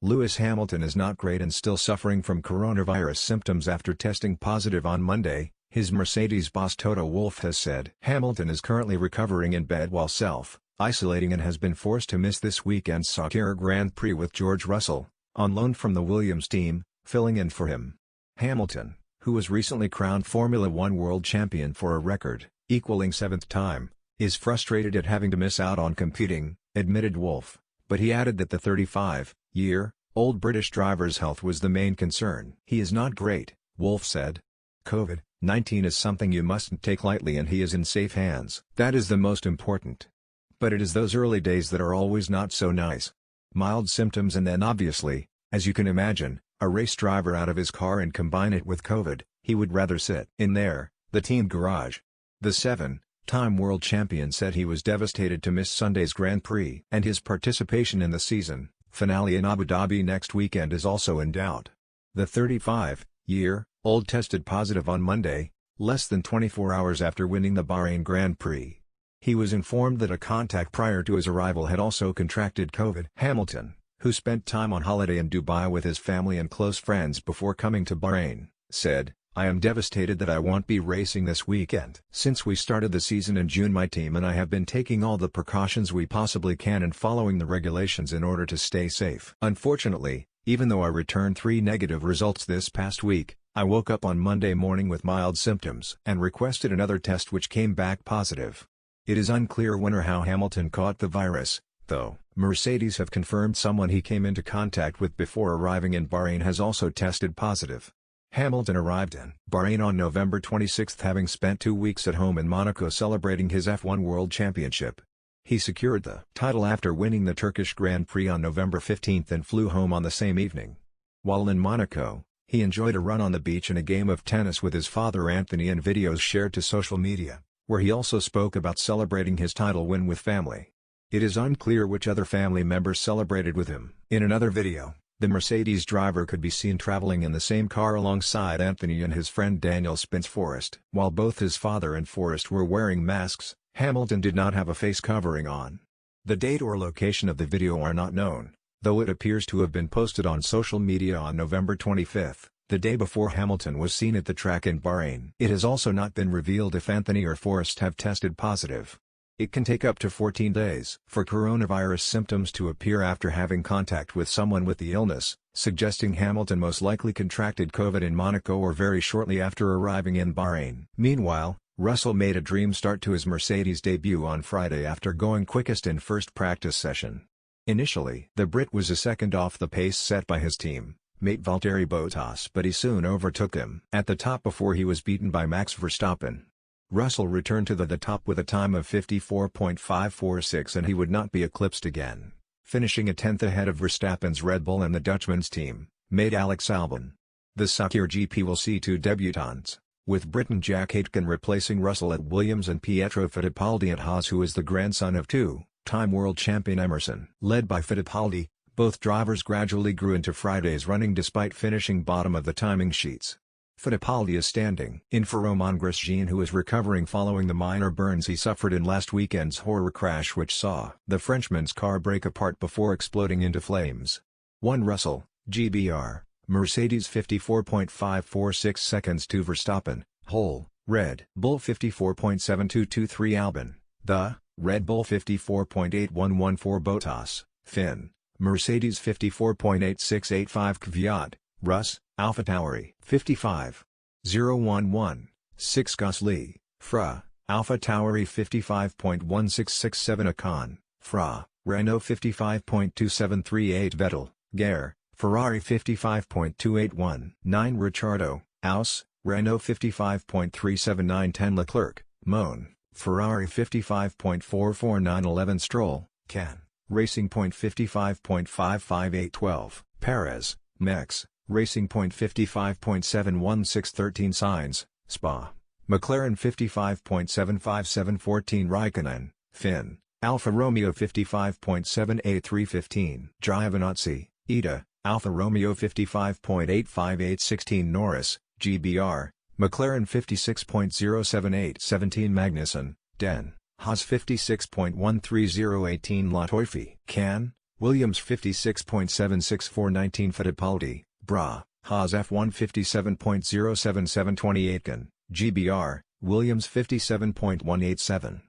Lewis Hamilton is not great and still suffering from coronavirus symptoms after testing positive on Monday, his Mercedes boss Toto Wolff has said. Hamilton is currently recovering in bed while self-isolating and has been forced to miss this weekend's Sakir Grand Prix with George Russell, on loan from the Williams team, filling in for him. Hamilton, who was recently crowned Formula One world champion for a record, equaling 7th time, is frustrated at having to miss out on competing, admitted Wolff, but he added that the 35-year-old British driver's health was the main concern. "He is not great," Wolff said. "COVID-19 is something you mustn't take lightly and he is in safe hands. That is the most important. But it is those early days that are always not so nice. Mild symptoms and then obviously, as you can imagine, a race driver out of his car and combine it with COVID, he would rather sit in there, the team garage." The 7-time world champion said he was devastated to miss Sunday's Grand Prix. And his participation in the season finale in Abu Dhabi next weekend is also in doubt. The 35-year-old tested positive on Monday, less than 24 hours after winning the Bahrain Grand Prix. He was informed that a contact prior to his arrival had also contracted COVID. Hamilton, who spent time on holiday in Dubai with his family and close friends before coming to Bahrain, said, "I am devastated that I won't be racing this weekend. Since we started the season in June, my team and I have been taking all the precautions we possibly can and following the regulations in order to stay safe. Unfortunately, even though I returned 3 negative results this past week, I woke up on Monday morning with mild symptoms and requested another test which came back positive." It is unclear when or how Hamilton caught the virus, though. Mercedes have confirmed someone he came into contact with before arriving in Bahrain has also tested positive. Hamilton arrived in Bahrain on November 26 having spent 2 weeks at home in Monaco celebrating his F1 World Championship. He secured the title after winning the Turkish Grand Prix on November 15 and flew home on the same evening. While in Monaco, he enjoyed a run on the beach and a game of tennis with his father Anthony in videos shared to social media, where he also spoke about celebrating his title win with family. It is unclear which other family members celebrated with him. In another video, the Mercedes driver could be seen traveling in the same car alongside Anthony and his friend Daniel Spence-Forrest. While both his father and Forrest were wearing masks, Hamilton did not have a face covering on. The date or location of the video are not known, though it appears to have been posted on social media on November 25, the day before Hamilton was seen at the track in Bahrain. It has also not been revealed if Anthony or Forrest have tested positive. It can take up to 14 days for coronavirus symptoms to appear after having contact with someone with the illness, suggesting Hamilton most likely contracted COVID in Monaco or very shortly after arriving in Bahrain. Meanwhile, Russell made a dream start to his Mercedes debut on Friday after going quickest in first practice session. Initially, the Brit was a second off the pace set by his team mate Valtteri Bottas, but he soon overtook him at the top before he was beaten by Max Verstappen. Russell returned to the top with a time of 54.546 and he would not be eclipsed again, finishing a 10th ahead of Verstappen's Red Bull and the Dutchman's team mate Alex Albon. The Sakir GP will see 2 debutants, with Briton Jack Aitken replacing Russell at Williams and Pietro Fittipaldi at Haas, who is the grandson of 2-time world champion Emerson. Led by Fittipaldi, both drivers gradually grew into Friday's running despite finishing bottom of the timing sheets. Fittipaldi is standing in for Romain Grosjean, who is recovering following the minor burns he suffered in last weekend's horror crash which saw the Frenchman's car break apart before exploding into flames. 1 Russell, GBR, Mercedes 54.546 seconds to Verstappen, Whole, Red Bull 54.7223 Albon, the Red Bull 54.8114 Bottas, Finn, Mercedes 54.8685 Kvyat, Russ, AlphaTauri 55.011, 6 Gasly, Fra, AlphaTauri 55.1667 Ocon, Fra, Renault 55.2738 Vettel, Gare, Ferrari 55.281 9 Ricciardo, Aus, Renault 55.379 10 Leclerc, Moan, Ferrari 55.449 11 Stroll, Can, Racing Point 55.558 12, Perez, Mex, Racing Point 55.716 13 Sainz, Spa, McLaren 55.757 14 Raikkonen, Finn, Alfa Romeo 55.783 15 Giovinazzi, Ida, Alfa Romeo 55.858 16 Norris, GBR, McLaren 56.078 17 Magnussen, Den, Haas 56.130 18 Latifi, Can, Williams 56.764 Fittipaldi, Bra, Haas F1 57.077 Aitken, GBR, Williams 57.187.